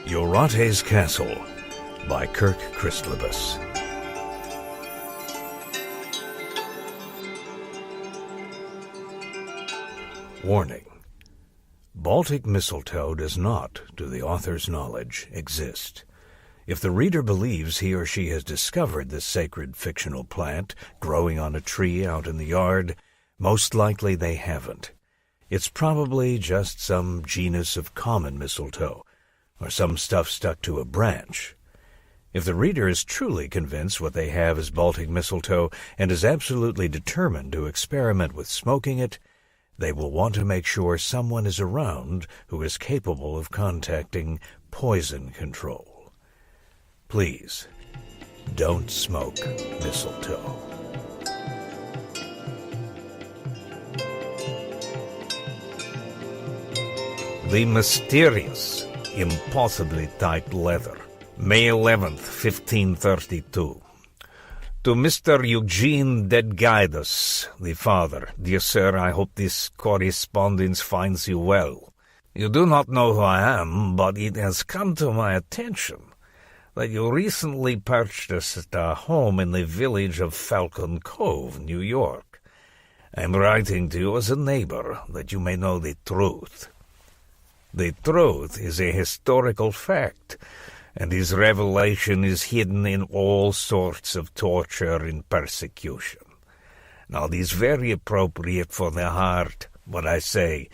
Jurate's Castle by Kirk Kristlibas. Warning. Baltic mistletoe does not, to the author's knowledge, exist. If the reader believes he or she has discovered this sacred fictional plant growing on a tree out in the yard, most likely they haven't. It's probably just some genus of common mistletoe, or some stuff stuck to a branch. If the reader is truly convinced what they have is Baltic mistletoe and is absolutely determined to experiment with smoking it, they will want to make sure someone is around who is capable of contacting poison control. Please, don't smoke mistletoe. The Mysterious, Impossibly Tight Leather, May 11th, 1532. To Mr. Eugene Dedgaidus, the father. Dear sir, I hope this correspondence finds you well. You do not know who I am, but it has come to my attention that you recently purchased a home in the village of Falcon Cove, New York. I am writing to you as a neighbor that you may know the truth. The truth is a historical fact, and his revelation is hidden in all sorts of torture and persecution. Now, it is very appropriate for the heart, what I say,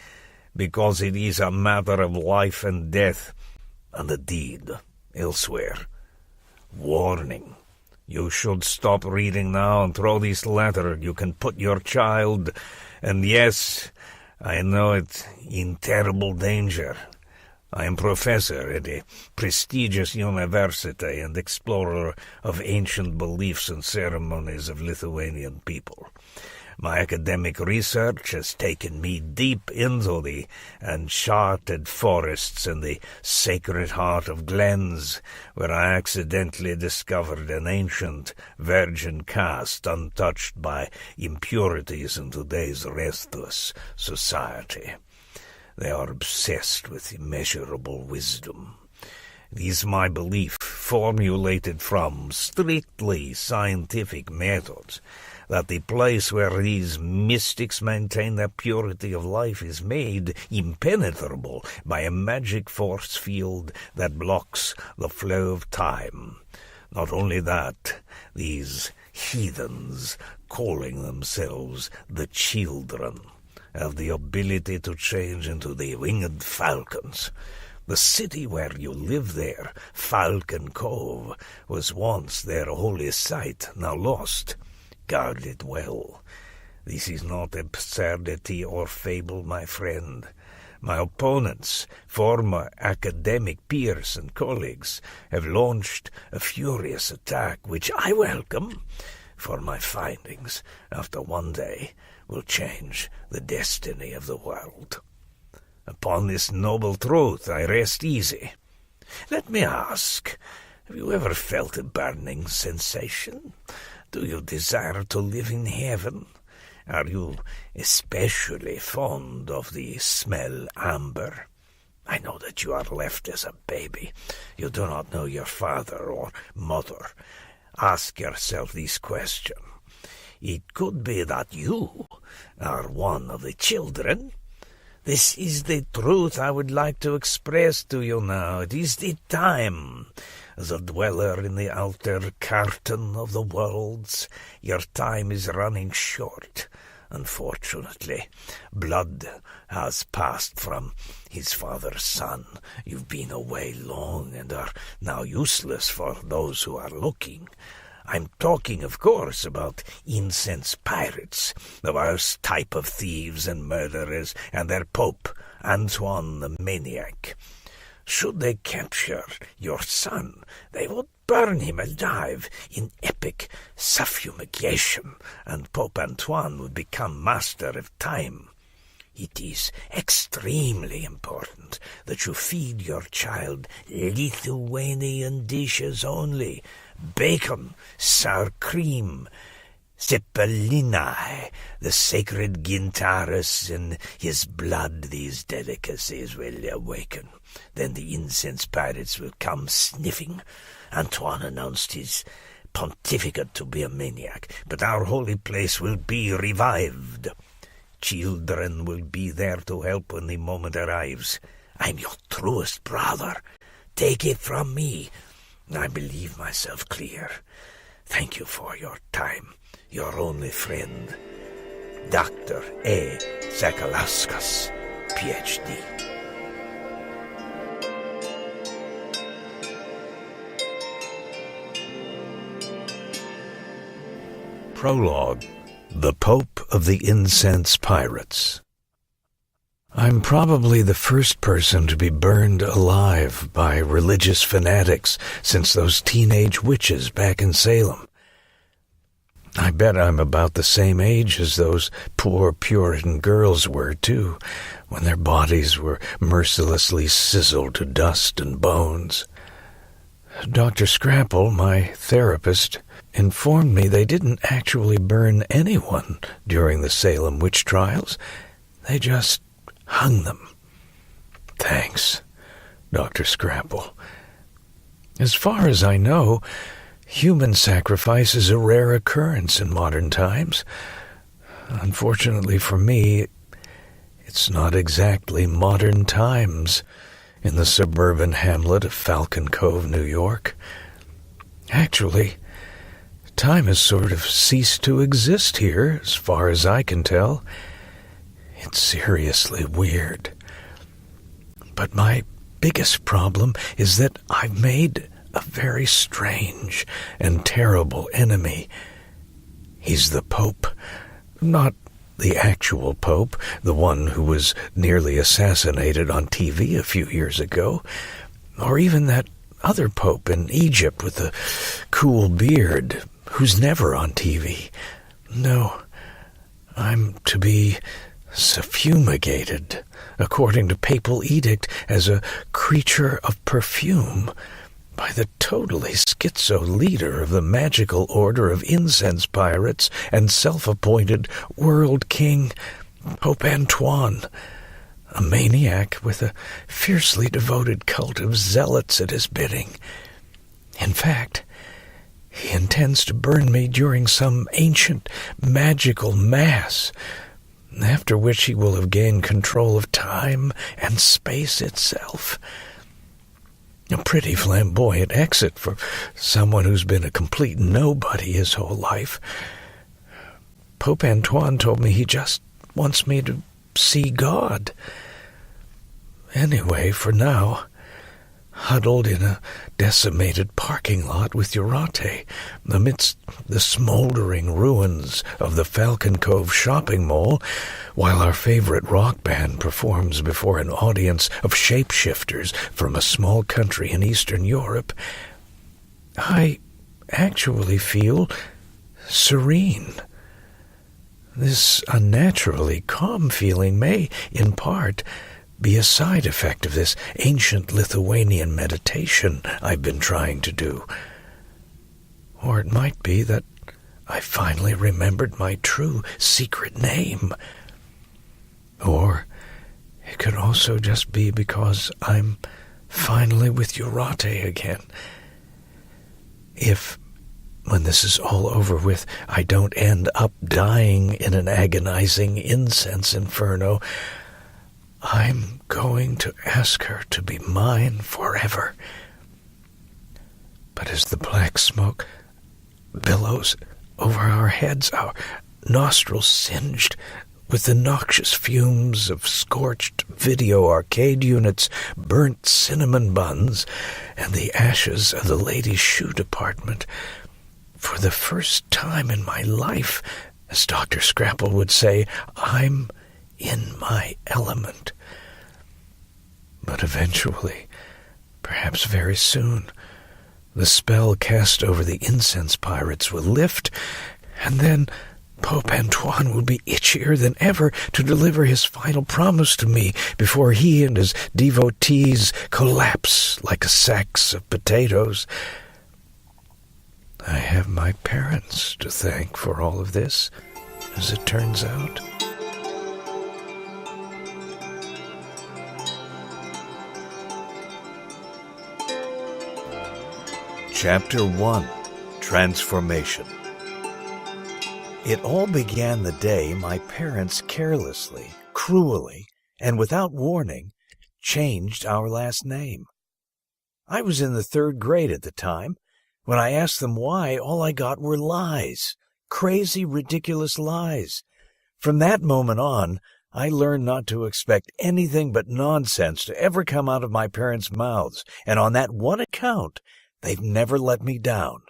because it is a matter of life and death, and the deed elsewhere. Warning. You should stop reading now and throw this letter. You can put your child, and yes, I know it, in terrible danger. I am professor at a prestigious university and explorer of ancient beliefs and ceremonies of Lithuanian people. My academic research has taken me deep into the uncharted forests and the sacred heart of glens, where I accidentally discovered an ancient virgin caste untouched by impurities in today's restless society. They are obsessed with immeasurable wisdom. It is my belief, formulated from strictly scientific methods, that the place where these mystics maintain their purity of life is made impenetrable by a magic force field that blocks the flow of time. Not only that, these heathens, calling themselves the children, have the ability to change into the winged falcons. The city where you live there, Falcon Cove, was once their holy site, now lost. Guard it well. This is not absurdity or fable, my friend. My opponents, former academic peers and colleagues, have launched a furious attack, which I welcome, for my findings, after one day, will change the destiny of the world. Upon this noble truth I rest easy. Let me ask, have you ever felt a burning sensation? Do you desire to live in heaven? Are you especially fond of the smell amber? I know that you are left as a baby. You do not know your father or mother. Ask yourself this question. It could be that you are one of the children. This is the truth I would like to express to you now. It is the time. As a dweller in the outer curtain of the worlds, your time is running short. Unfortunately, blood has passed from his father's son. You've been away long and are now useless for those who are looking. I'm talking, of course, about incense pirates, the worst type of thieves and murderers, and their pope, Antoine the Maniac. Should they capture your son, they would burn him alive in epic suffumigation, and Pope Antoine would become master of time. It is extremely important that you feed your child Lithuanian dishes only. Bacon, sour cream, Cepelinae, the sacred Gintarus, in his blood these delicacies will awaken. Then the incense pirates will come sniffing. Antoine announced his pontificate to be a maniac, but our holy place will be revived. Children will be there to help when the moment arrives. I'm your truest brother. Take it from me. I believe myself clear. Thank you for your time. Your only friend, Dr. A. Zakalauskas, Ph.D. Prologue, The Pope of the Incense Pirates. I'm probably the first person to be burned alive by religious fanatics since those teenage witches back in Salem. I bet I'm about the same age as those poor Puritan girls were, too, when their bodies were mercilessly sizzled to dust and bones. Dr. Scrapple, my therapist, informed me they didn't actually burn anyone during the Salem witch trials. They just hung them. Thanks, Dr. Scrapple. As far as I know, human sacrifice is a rare occurrence in modern times. Unfortunately for me, it's not exactly modern times in the suburban hamlet of Falcon Cove, New York. Actually, time has sort of ceased to exist here, as far as I can tell. It's seriously weird. But my biggest problem is that I've made a very strange and terrible enemy. He's the Pope. Not the actual Pope, the one who was nearly assassinated on TV a few years ago, or even that other Pope in Egypt with the cool beard, who's never on TV. No, I'm to be suffumigated, according to papal edict, as a creature of perfume, by the totally schizo leader of the magical order of incense pirates and self-appointed world king, Pope Antoine, a maniac with a fiercely devoted cult of zealots at his bidding. In fact, he intends to burn me during some ancient magical mass, after which he will have gained control of time and space itself. A pretty flamboyant exit for someone who's been a complete nobody his whole life. Pope Antoine told me he just wants me to see God. Anyway, for now, huddled in a decimated parking lot with Jurate, amidst the smoldering ruins of the Falcon Cove shopping mall, while our favorite rock band performs before an audience of shapeshifters from a small country in Eastern Europe, I actually feel serene. This unnaturally calm feeling may, in part, be a side effect of this ancient Lithuanian meditation I've been trying to do. Or it might be that I finally remembered my true secret name. Or it could also just be because I'm finally with Jurate again. If, when this is all over with, I don't end up dying in an agonizing incense inferno, I'm going to ask her to be mine forever. But as the black smoke billows over our heads, our nostrils singed with the noxious fumes of scorched video arcade units, burnt cinnamon buns, and the ashes of the ladies' shoe department, for the first time in my life, as Dr. Scrapple would say, I'm in my element. But eventually, perhaps very soon, the spell cast over the incense pirates will lift, and then Pope Antoine will be itchier than ever to deliver his final promise to me before he and his devotees collapse like sacks of potatoes. I have my parents to thank for all of this, as it turns out. Chapter 1. Transformation. It all began the day my parents carelessly, cruelly, and without warning, changed our last name. I was in the 3rd grade at the time. When I asked them why, all I got were lies. Crazy, ridiculous lies. From that moment on, I learned not to expect anything but nonsense to ever come out of my parents' mouths, and on that one account, they've never let me down.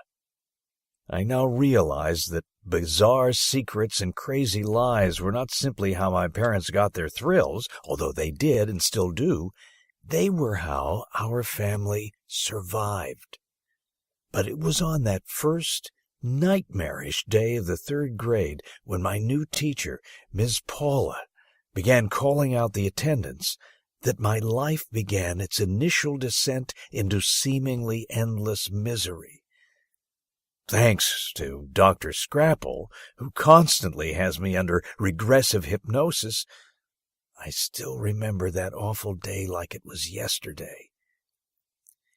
I now realize that bizarre secrets and crazy lies were not simply how my parents got their thrills, although they did and still do. They were how our family survived. But it was on that first nightmarish day of the 3rd grade when my new teacher, Ms. Paula, began calling out the attendants that my life began its initial descent into seemingly endless misery. Thanks to Dr. Scrapple, who constantly has me under regressive hypnosis, I still remember that awful day like it was yesterday.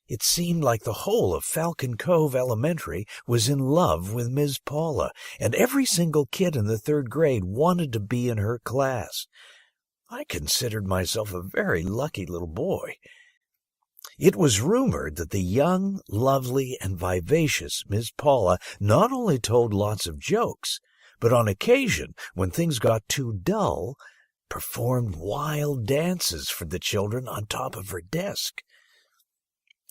It seemed like the whole of Falcon Cove Elementary was in love with Ms. Paula, and every single kid in the 3rd grade wanted to be in her class. I considered myself a very lucky little boy. It was rumored that the young, lovely, and vivacious Ms. Paula not only told lots of jokes, but on occasion, when things got too dull, performed wild dances for the children on top of her desk.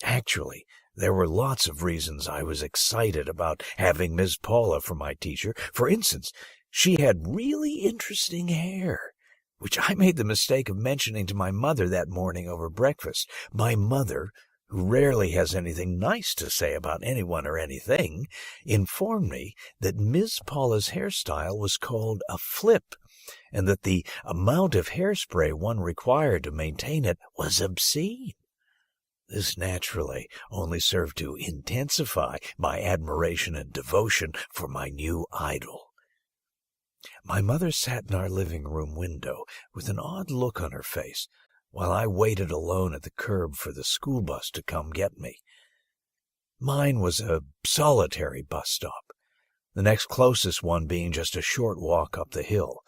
Actually, there were lots of reasons I was excited about having Ms. Paula for my teacher. For instance, she had really interesting hair, which I made the mistake of mentioning to my mother that morning over breakfast. My mother, who rarely has anything nice to say about anyone or anything, informed me that Ms. Paula's hairstyle was called a flip, and that the amount of hairspray one required to maintain it was obscene. This naturally only served to intensify my admiration and devotion for my new idol. My mother sat in our living room window with an odd look on her face while I waited alone at the curb for the school bus to come get me. Mine was a solitary bus stop, the next closest one being just a short walk up the hill.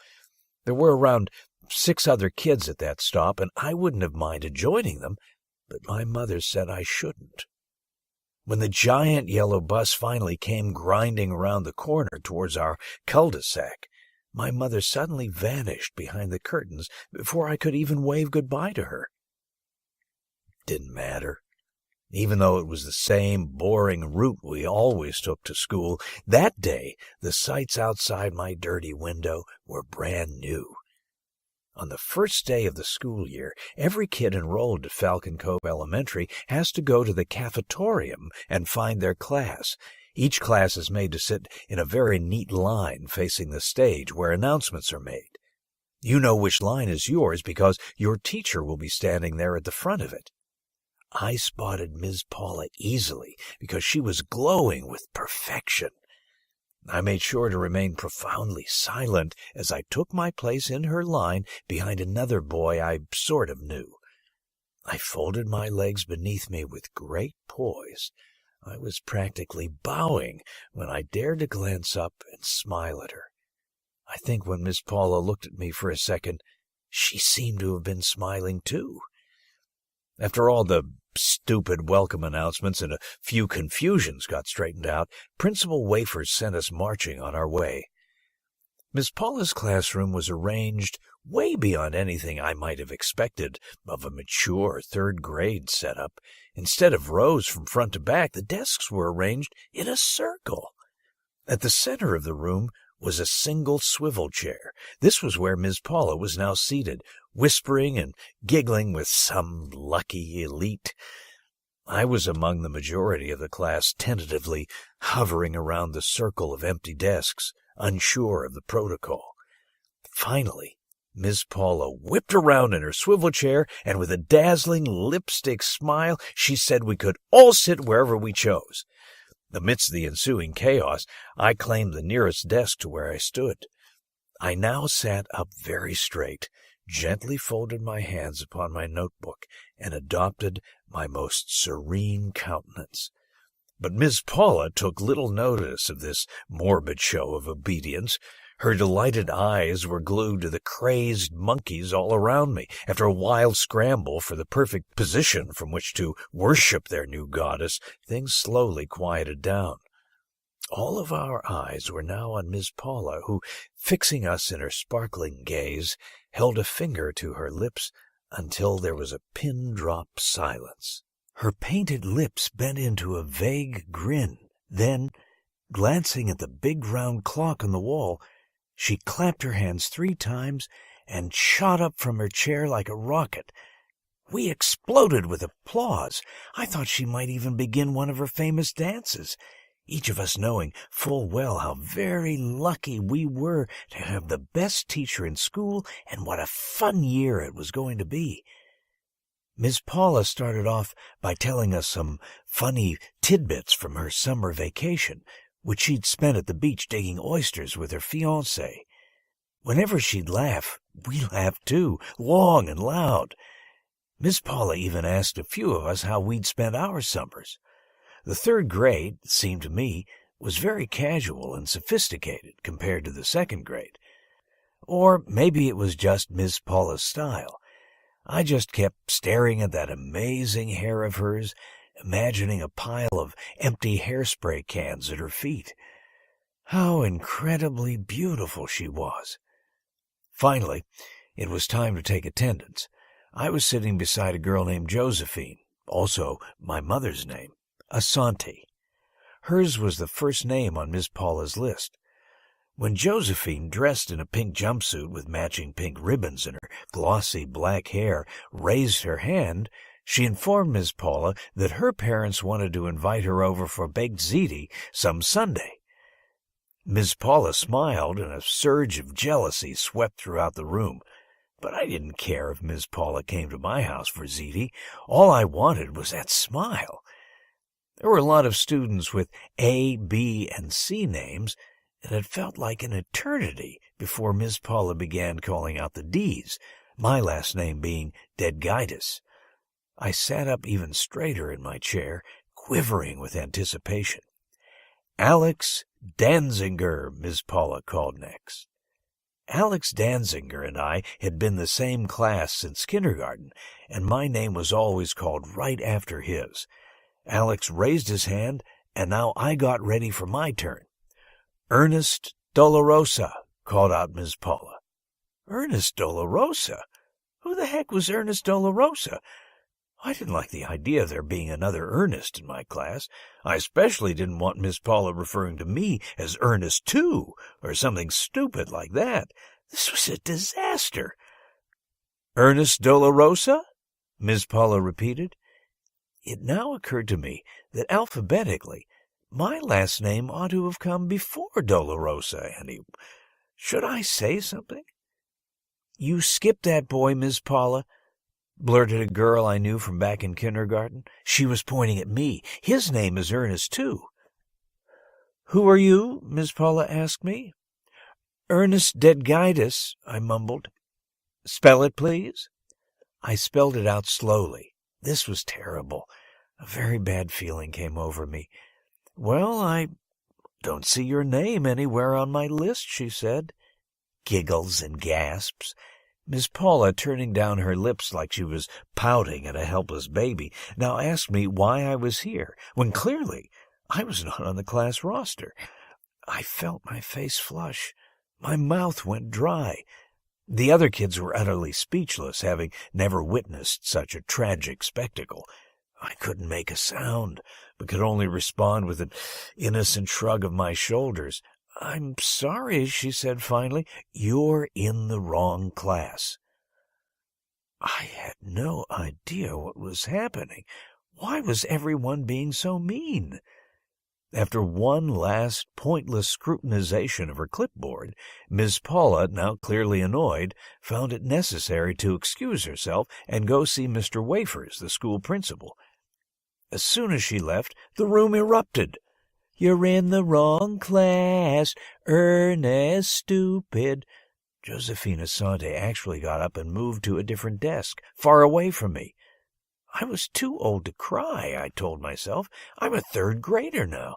There were around 6 other kids at that stop, and I wouldn't have minded joining them, but my mother said I shouldn't. When the giant yellow bus finally came grinding around the corner towards our cul-de-sac, my mother suddenly vanished behind the curtains before I could even wave goodbye to her. Didn't matter. Even though it was the same boring route we always took to school, that day the sights outside my dirty window were brand new. On the first day of the school year, every kid enrolled at Falcon Cove Elementary has to go to the cafetorium and find their class. Each class is made to sit in a very neat line facing the stage where announcements are made. You know which line is yours because your teacher will be standing there at the front of it. I spotted Ms. Paula easily because she was glowing with perfection. I made sure to remain profoundly silent as I took my place in her line behind another boy I sort of knew. I folded my legs beneath me with great poise. I was practically bowing when I dared to glance up and smile at her. I think when Miss Paula looked at me for a second, she seemed to have been smiling too. After all the stupid welcome announcements and a few confusions got straightened out, Principal Wafers sent us marching on our way. Miss Paula's classroom was arranged way beyond anything I might have expected of a mature 3rd grade setup. Instead of rows from front to back, the desks were arranged in a circle. At the center of the room was a single swivel chair. This was where Miss Paula was now seated, whispering and giggling with some lucky elite. I was among the majority of the class, tentatively hovering around the circle of empty desks, unsure of the protocol. Finally, Miss Paula whipped around in her swivel chair, and with a dazzling lipstick smile, she said we could all sit wherever we chose. Amidst the ensuing chaos, I claimed the nearest desk to where I stood. I now sat up very straight, gently folded my hands upon my notebook, and adopted my most serene countenance. But Miss Paula took little notice of this morbid show of obedience. Her delighted eyes were glued to the crazed monkeys all around me. After a wild scramble for the perfect position from which to worship their new goddess, things slowly quieted down. All of our eyes were now on Miss Paula, who, fixing us in her sparkling gaze, held a finger to her lips until there was a pin-drop silence. Her painted lips bent into a vague grin. Then, glancing at the big round clock on the wall, she clapped her hands 3 times and shot up from her chair like a rocket. We exploded with applause. I thought she might even begin one of her famous dances, each of us knowing full well how very lucky we were to have the best teacher in school and what a fun year it was going to be. Miss Paula started off by telling us some funny tidbits from her summer vacation, which she'd spent at the beach digging oysters with her fiancé. Whenever she'd laugh, we laughed too, long and loud. Miss Paula even asked a few of us how we'd spent our summers. The 3rd grade, it seemed to me, was very casual and sophisticated compared to the 2nd grade. Or maybe it was just Miss Paula's style. I just kept staring at that amazing hair of hers, imagining a pile of empty hairspray cans at her feet. How incredibly beautiful she was. Finally, it was time to take attendance. I was sitting beside a girl named Josephine, also my mother's name, Asante. Hers was the first name on Miss Paula's list. When Josephine, dressed in a pink jumpsuit with matching pink ribbons in her glossy black hair, raised her hand, she informed Miss Paula that her parents wanted to invite her over for baked ziti some Sunday. Miss Paula smiled, and a surge of jealousy swept throughout the room. But I didn't care if Miss Paula came to my house for ziti. All I wanted was that smile. There were a lot of students with A, B, and C names, and it felt like an eternity before Miss Paula began calling out the D's, my last name being Dedgaitis. I sat up even straighter in my chair, quivering with anticipation. Alex Danziger, Miss Paula called next. Alex Danziger and I had been the same class since kindergarten, and my name was always called right after his. Alex raised his hand, and now I got ready for my turn. Ernest Dolorosa, called out Miss Paula. Ernest Dolorosa? Who the heck was Ernest Dolorosa? I didn't like the idea of there being another Ernest in my class. I especially didn't want Miss Paula referring to me as Ernest, too, or something stupid like that. This was a disaster. Ernest Dolorosa? Miss Paula repeated. It now occurred to me that alphabetically, my last name ought to have come before Dolorosa, should I say something? You skipped that boy, Miss Paula, blurted a girl I knew from back in kindergarten. She was pointing at me. His name is Ernest, too. Who are you? Miss Paula asked me. Ernest Dedgaitis, I mumbled. Spell it, please. I spelled it out slowly. This was terrible. A very bad feeling came over me. Well, I don't see your name anywhere on my list, she said. Giggles and gasps. Miss Paula, turning down her lips like she was pouting at a helpless baby, now asked me why I was here, when clearly I was not on the class roster. I felt my face flush. My mouth went dry. The other kids were utterly speechless, having never witnessed such a tragic spectacle. I couldn't make a sound, but could only respond with an innocent shrug of my shoulders. I'm sorry, she said finally. You're in the wrong class. I had no idea what was happening. Why was everyone being so mean? After one last pointless scrutinization of her clipboard, Miss Paula, now clearly annoyed, found it necessary to excuse herself and go see Mr. Wafers, the school principal. As soon as she left, the room erupted. You're in the wrong class, Ernest, stupid. Josephina Sante actually got up and moved to a different desk, far away from me. I was too old to cry, I told myself. I'm a third grader now.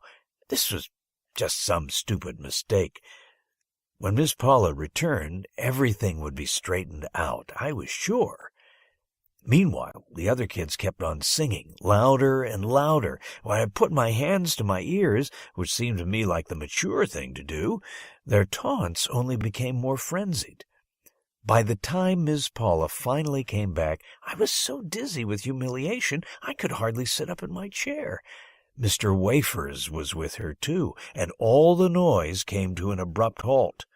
This was just some stupid mistake. When Miss Paula returned, everything would be straightened out, I was sure. Meanwhile, the other kids kept on singing, louder and louder. When I put my hands to my ears, which seemed to me like the mature thing to do, their taunts only became more frenzied. By the time Miss Paula finally came back, I was so dizzy with humiliation I could hardly sit up in my chair. Mr. Wafers was with her, too, and all the noise came to an abrupt halt.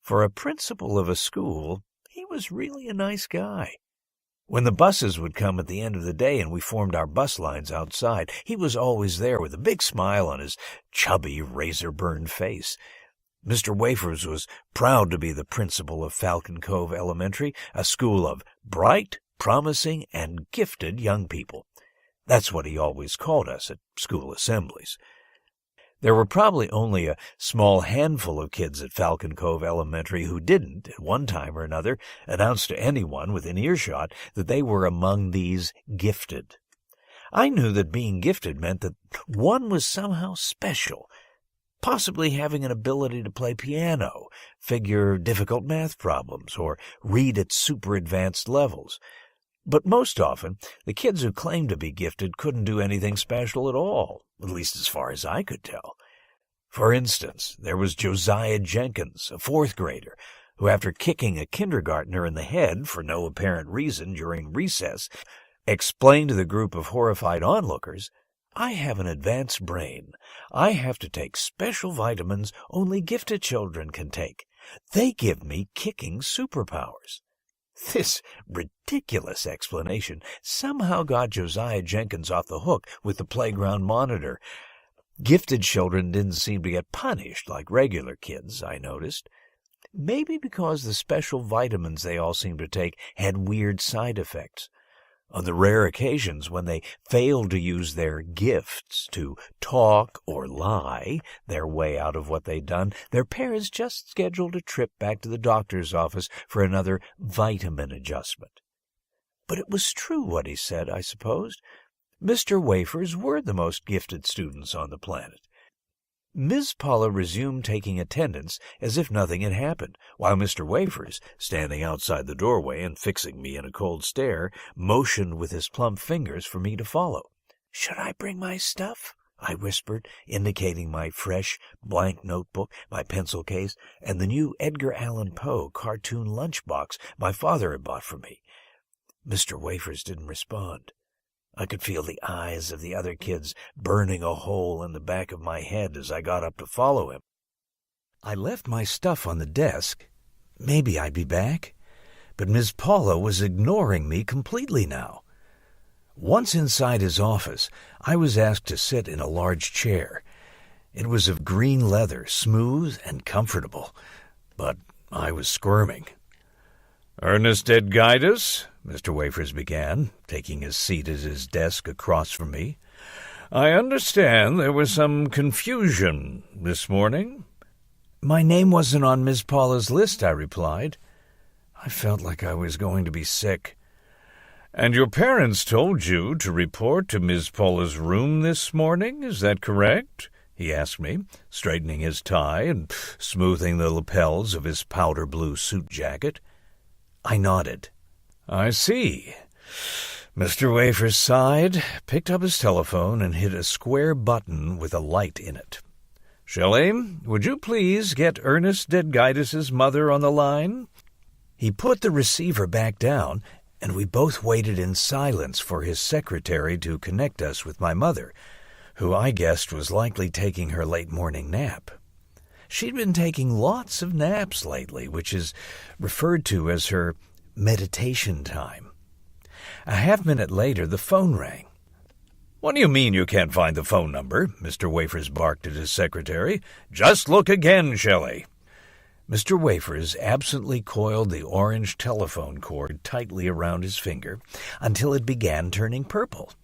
For a principal of a school, he was really a nice guy. When the buses would come at the end of the day and we formed our bus lines outside, he was always there with a big smile on his chubby, razor-burned face. Mr. Wafers was proud to be the principal of Falcon Cove Elementary, a school of bright, promising, and gifted young people. That's what he always called us at school assemblies. There were probably only a small handful of kids at Falcon Cove Elementary who didn't, at one time or another, announce to anyone within earshot that they were among these gifted. I knew that being gifted meant that one was somehow special, possibly having an ability to play piano, figure difficult math problems, or read at super advanced levels. But most often, the kids who claimed to be gifted couldn't do anything special at all, at least as far as I could tell. For instance, there was Josiah Jenkins, a fourth grader, who after kicking a kindergartner in the head for no apparent reason during recess, explained to the group of horrified onlookers, "I have an advanced brain. I have to take special vitamins only gifted children can take. They give me kicking superpowers." This ridiculous explanation somehow got Josiah Jenkins off the hook with the playground monitor. Gifted children didn't seem to get punished like regular kids, I noticed. Maybe because the special vitamins they all seemed to take had weird side effects. On the rare occasions when they failed to use their gifts to talk or lie their way out of what they'd done, their parents just scheduled a trip back to the doctor's office for another vitamin adjustment. But it was true what he said, I supposed. Mr. Wafers were the most gifted students on the planet. Ms. Paula resumed taking attendance as if nothing had happened, while Mr. Wafers, standing outside the doorway and fixing me in a cold stare, motioned with his plump fingers for me to follow. "Should I bring my stuff?" I whispered, indicating my fresh, blank notebook, my pencil case, and the new Edgar Allan Poe cartoon lunchbox my father had bought for me. Mr. Wafers didn't respond. I could feel the eyes of the other kids burning a hole in the back of my head as I got up to follow him. I left my stuff on the desk. Maybe I'd be back. But Miss Paula was ignoring me completely now. Once inside his office, I was asked to sit in a large chair. It was of green leather, smooth and comfortable, but I was squirming. "Ernest Edgitus," Mr. Wafers began, taking his seat at his desk across from me, "I understand there was some confusion this morning." "My name wasn't on Miss Paula's list," I replied. I felt like I was going to be sick. "And your parents told you to report to Miss Paula's room this morning, is that correct?" he asked me, straightening his tie and smoothing the lapels of his powder blue suit jacket. I nodded. "I see." Mr. Wafers sighed, picked up his telephone, and hit a square button with a light in it. "Shelley, would you please get Ernest Edgitus's mother on the line?" He put the receiver back down, and we both waited in silence for his secretary to connect us with my mother, who I guessed was likely taking her late morning nap. She'd been taking lots of naps lately, which is referred to as her meditation time. A half-minute later, the phone rang. "What do you mean you can't find the phone number?" Mr. Wafers barked at his secretary. "Just look again, Shelley." Mr. Wafers absently coiled the orange telephone cord tightly around his finger until it began turning purple.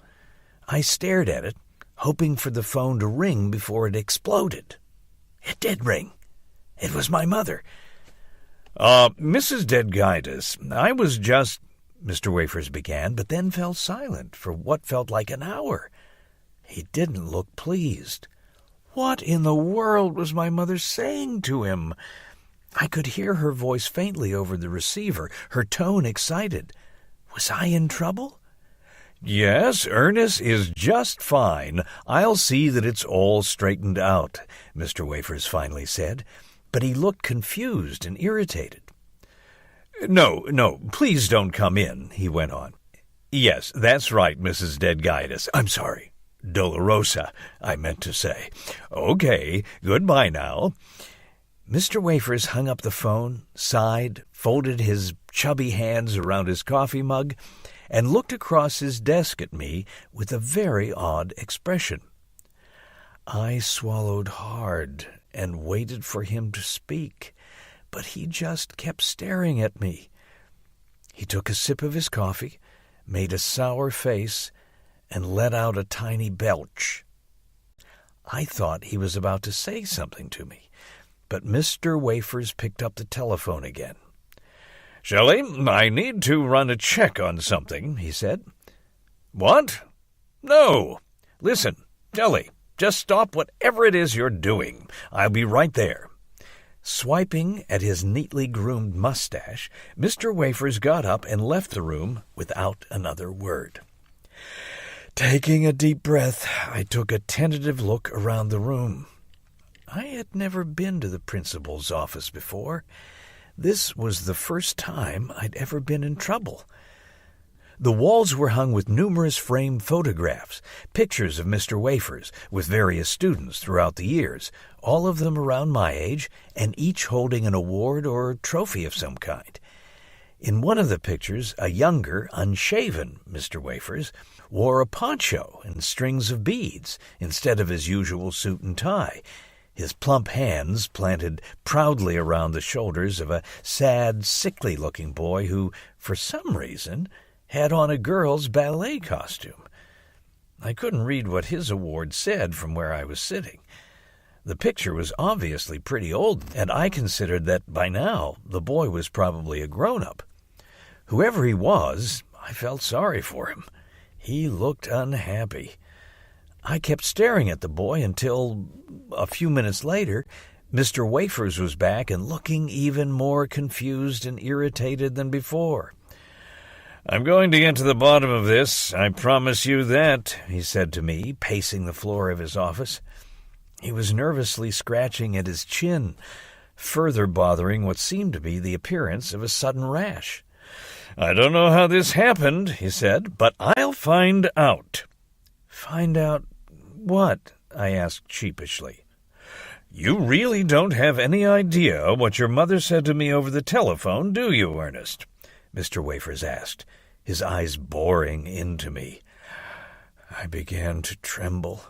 I stared at it, hoping for the phone to ring before it exploded. It did ring. It was my mother. Mrs. Deadguidus, I was just... Mr. Wafers began, but then fell silent for what felt like an hour. He didn't look pleased. What in the world was my mother saying to him? I could hear her voice faintly over the receiver, her tone excited. Was I in trouble? Yes, Ernest is just fine. I'll see that it's all straightened out, Mr. Wafers finally said, but he looked confused and irritated. No, please don't come in, he went on. Yes, that's right, Mrs. Deadguidus. I'm sorry. Dolorosa, I meant to say. Okay, goodbye now. Mr. Wafers hung up the phone, sighed, folded his chubby hands around his coffee mug, and looked across his desk at me with a very odd expression. I swallowed hard and waited for him to speak, but he just kept staring at me. He took a sip of his coffee, made a sour face, and let out a tiny belch. I thought he was about to say something to me, but Mr. Wafers picked up the telephone again. "Shelley, I need to run a check on something," he said. "What? No. Listen, Shelley, just stop whatever it is you're doing. I'll be right there." Swiping at his neatly groomed mustache, Mr. Wafers got up and left the room without another word. Taking a deep breath, I took a tentative look around the room. I had never been to the principal's office before. This was the first time I'd ever been in trouble. The walls were hung with numerous framed photographs, pictures of Mr. Wafers with various students throughout the years, all of them around my age, and each holding an award or trophy of some kind. In one of the pictures, a younger, unshaven Mr. Wafers wore a poncho and strings of beads instead of his usual suit and tie, his plump hands planted proudly around the shoulders of a sad, sickly-looking boy who, for some reason, had on a girl's ballet costume. I couldn't read what his award said from where I was sitting. The picture was obviously pretty old, and I considered that by now the boy was probably a grown-up. Whoever he was, I felt sorry for him. He looked unhappy. I kept staring at the boy until, a few minutes later, Mr. Wafers was back and looking even more confused and irritated than before. "I'm going to get to the bottom of this, I promise you that," he said to me, pacing the floor of his office. He was nervously scratching at his chin, further bothering what seemed to be the appearance of a sudden rash. "I don't know how this happened," he said, "but I'll find out." "Find out what?" I asked sheepishly. "You really don't have any idea what your mother said to me over the telephone, do you, Ernest?" Mr. Wafers asked, his eyes boring into me. I began to tremble.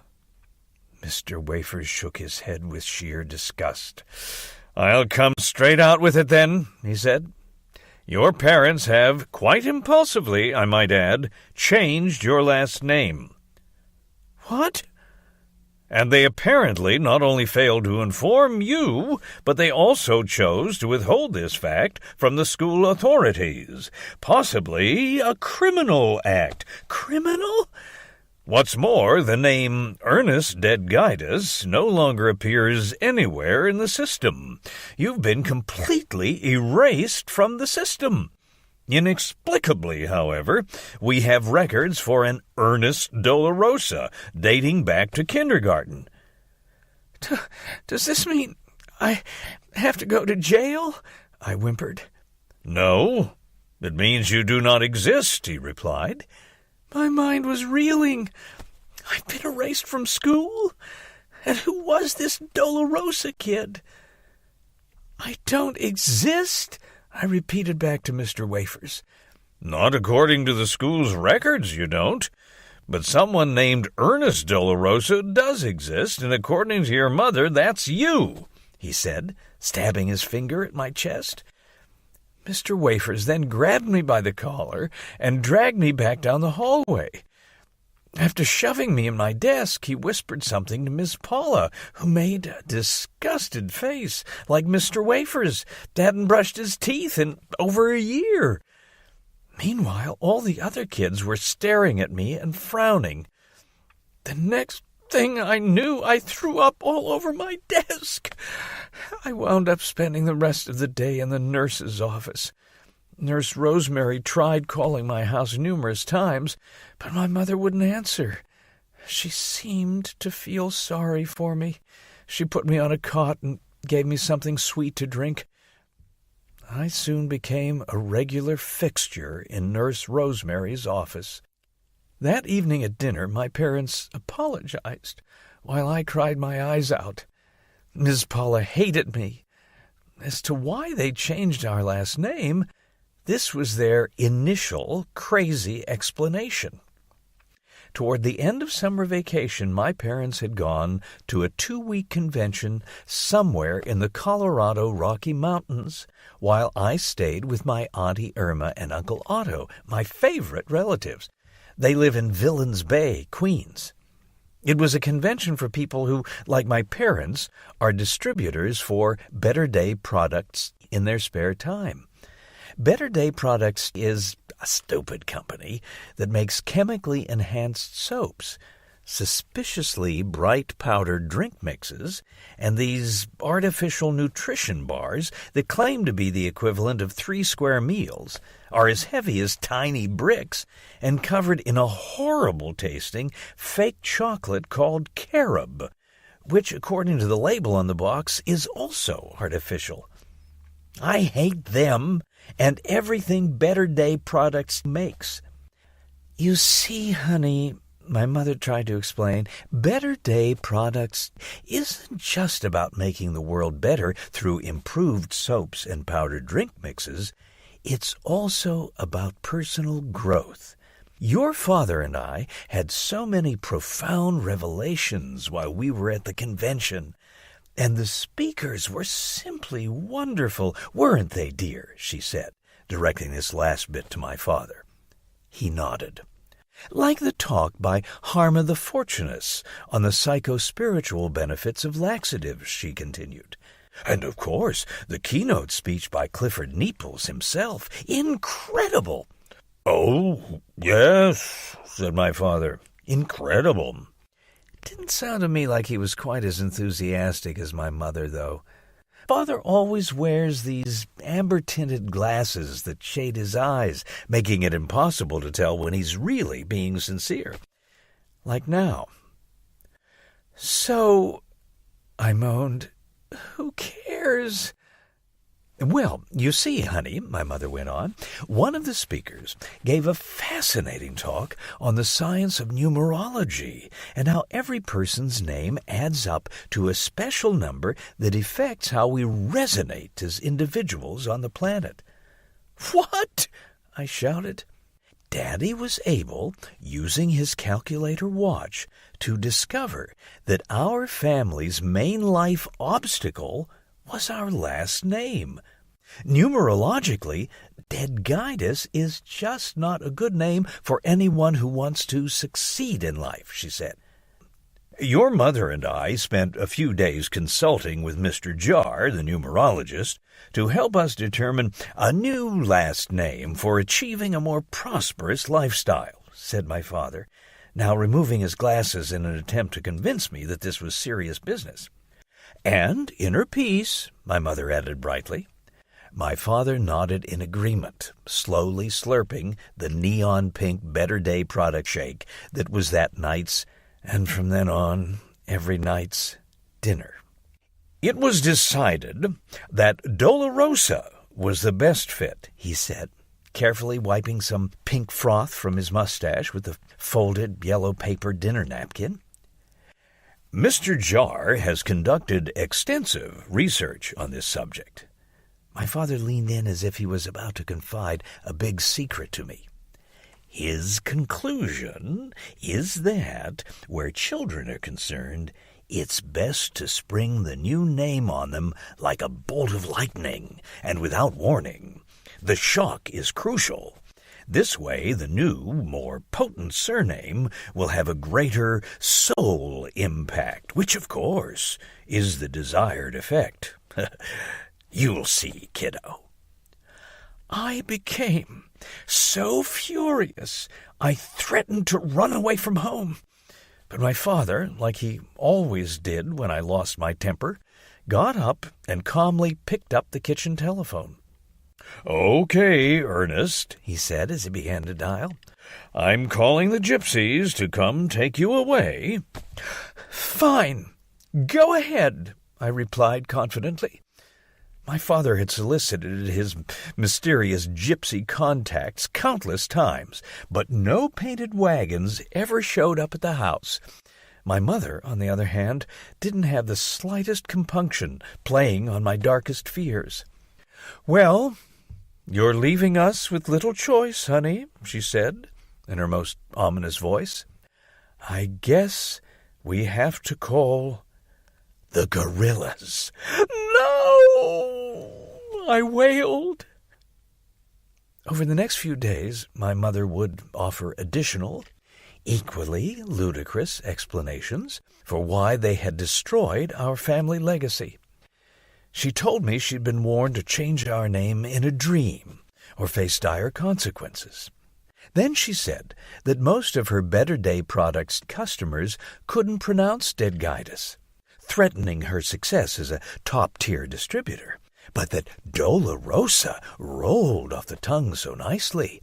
Mr. Wafers shook his head with sheer disgust. "I'll come straight out with it then," he said. "Your parents have, quite impulsively, I might add, changed your last name." "What?" "And they apparently not only failed to inform you, but they also chose to withhold this fact from the school authorities. Possibly a criminal act." "Criminal?" "What's more, the name Ernest Deadguidus no longer appears anywhere in the system. You've been completely erased from the system. Inexplicably, however, we have records for an Ernest Dolorosa dating back to kindergarten." Does this mean I have to go to jail?" I whimpered. "No, it means you do not exist," he replied. My mind was reeling. I'd been erased from school? And who was this Dolorosa kid? "I don't exist?" I repeated back to Mr. Wafers. "Not according to the school's records, you don't. But someone named Ernest Dolorosa does exist, and according to your mother, that's you," he said, stabbing his finger at my chest. Mr. Wafers then grabbed me by the collar and dragged me back down the hallway. After shoving me in my desk, he whispered something to Miss Paula, who made a disgusted face, like Mr. Wafers hadn't brushed his teeth in over a year. Meanwhile, all the other kids were staring at me and frowning. The next thing I knew, I threw up all over my desk. I wound up spending the rest of the day in the nurse's office. Nurse Rosemary tried calling my house numerous times, but my mother wouldn't answer. She seemed to feel sorry for me. She put me on a cot and gave me something sweet to drink. I soon became a regular fixture in Nurse Rosemary's office. That evening at dinner, my parents apologized, while I cried my eyes out. Miss Paula hated me. As to why they changed our last name, this was their initial crazy explanation. Toward the end of summer vacation, my parents had gone to a 2-week convention somewhere in the Colorado Rocky Mountains, while I stayed with my Auntie Irma and Uncle Otto, my favorite relatives. They live in Villains Bay, Queens. It was a convention for people who, like my parents, are distributors for Better Day products in their spare time. Better Day Products is a stupid company that makes chemically enhanced soaps, suspiciously bright powdered drink mixes, and these artificial nutrition bars that claim to be the equivalent of 3 square meals, are as heavy as tiny bricks and covered in a horrible-tasting fake chocolate called carob, which, according to the label on the box, is also artificial. I hate them and everything Better Day Products makes. You see, honey, my mother tried to explain, Better Day Products isn't just about making the world better through improved soaps and powdered drink mixes. It's also about personal growth. Your father and I had so many profound revelations while we were at the convention. And the speakers were simply wonderful, weren't they, dear? She said, directing this last bit to my father. He nodded. Like the talk by Harma the Fortunus on the psycho-spiritual benefits of laxatives, she continued. And, of course, the keynote speech by Clifford Neples himself. Incredible! Oh, yes, said my father. Incredible. Didn't sound to me like he was quite as enthusiastic as my mother, though. Father always wears these amber-tinted glasses that shade his eyes, making it impossible to tell when he's really being sincere. Like now. So, I moaned, who cares? Well, you see, honey, my mother went on, one of the speakers gave a fascinating talk on the science of numerology and how every person's name adds up to a special number that affects how we resonate as individuals on the planet. What? I shouted. Daddy was able, using his calculator watch, to discover that our family's main life obstacle was our last name. Numerologically, Dedgitus is just not a good name for anyone who wants to succeed in life, she said. Your mother and I spent a few days consulting with Mr. Jar, the numerologist, to help us determine a new last name for achieving a more prosperous lifestyle, said my father, now removing his glasses in an attempt to convince me that this was serious business. And inner peace, my mother added brightly. My father nodded in agreement, slowly slurping the neon-pink Better Day product shake that was that night's, and from then on, every night's, dinner. It was decided that Dolorosa was the best fit, he said, carefully wiping some pink froth from his mustache with a folded yellow paper dinner napkin. Mr. Jar has conducted extensive research on this subject. My father leaned in as if he was about to confide a big secret to me. His conclusion is that, where children are concerned, it's best to spring the new name on them like a bolt of lightning and without warning. The shock is crucial. This way, the new, more potent surname will have a greater soul impact, which, of course, is the desired effect. You'll see, kiddo. I became so furious, I threatened to run away from home. But my father, like he always did when I lost my temper, got up and calmly picked up the kitchen telephone. "Okay, Ernest," he said as he began to dial. "I'm calling the gypsies to come take you away." "Fine. Go ahead," I replied confidently. My father had solicited his mysterious gypsy contacts countless times, but no painted wagons ever showed up at the house. My mother, on the other hand, didn't have the slightest compunction playing on my darkest fears. "Well, you're leaving us with little choice, honey," she said, in her most ominous voice. "I guess we have to call the gorillas." "No!" I wailed. Over the next few days, my mother would offer additional, equally ludicrous explanations for why they had destroyed our family legacy. She told me she'd been warned to change our name in a dream or face dire consequences. Then she said that most of her Better Day Products customers couldn't pronounce Dedgitis, threatening her success as a top-tier distributor, but that Dolorosa rolled off the tongue so nicely.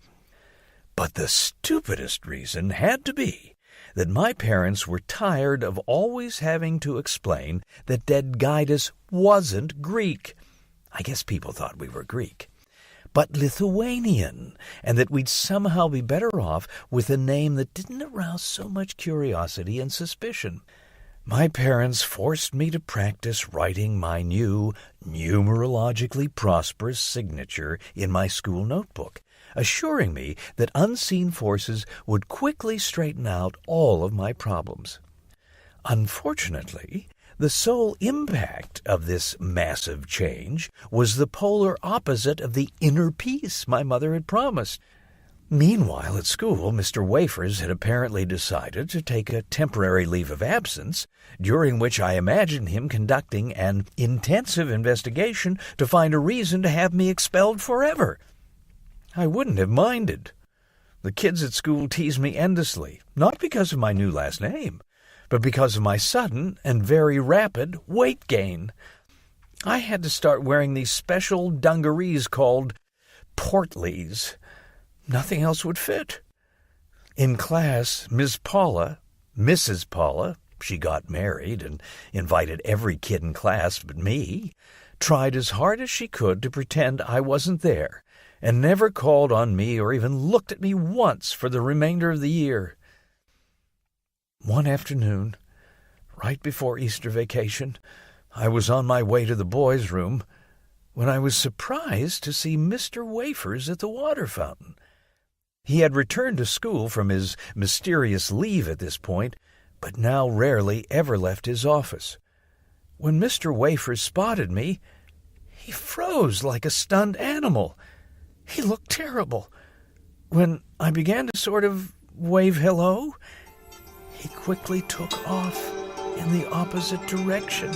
But the stupidest reason had to be that my parents were tired of always having to explain that Dedgitis wasn't Greek. I guess people thought we were Greek, but Lithuanian, and that we'd somehow be better off with a name that didn't arouse so much curiosity and suspicion. My parents forced me to practice writing my new, numerologically prosperous signature in my school notebook, assuring me that unseen forces would quickly straighten out all of my problems. Unfortunately, the sole impact of this massive change was the polar opposite of the inner peace my mother had promised. Meanwhile, at school, Mr. Wafers had apparently decided to take a temporary leave of absence, during which I imagined him conducting an intensive investigation to find a reason to have me expelled forever. I wouldn't have minded. The kids at school teased me endlessly, not because of my new last name, but because of my sudden and very rapid weight gain. I had to start wearing these special dungarees called portlies. Nothing else would fit. In class, Mrs. Paula, she got married and invited every kid in class but me, tried as hard as she could to pretend I wasn't there, and never called on me or even looked at me once for the remainder of the year. One afternoon, right before Easter vacation, I was on my way to the boys' room when I was surprised to see Mr. Wafers at the water fountain. He had returned to school from his mysterious leave at this point, but now rarely ever left his office. When Mr. Wafers spotted me, he froze like a stunned animal. He looked terrible. When I began to sort of wave hello, he quickly took off in the opposite direction.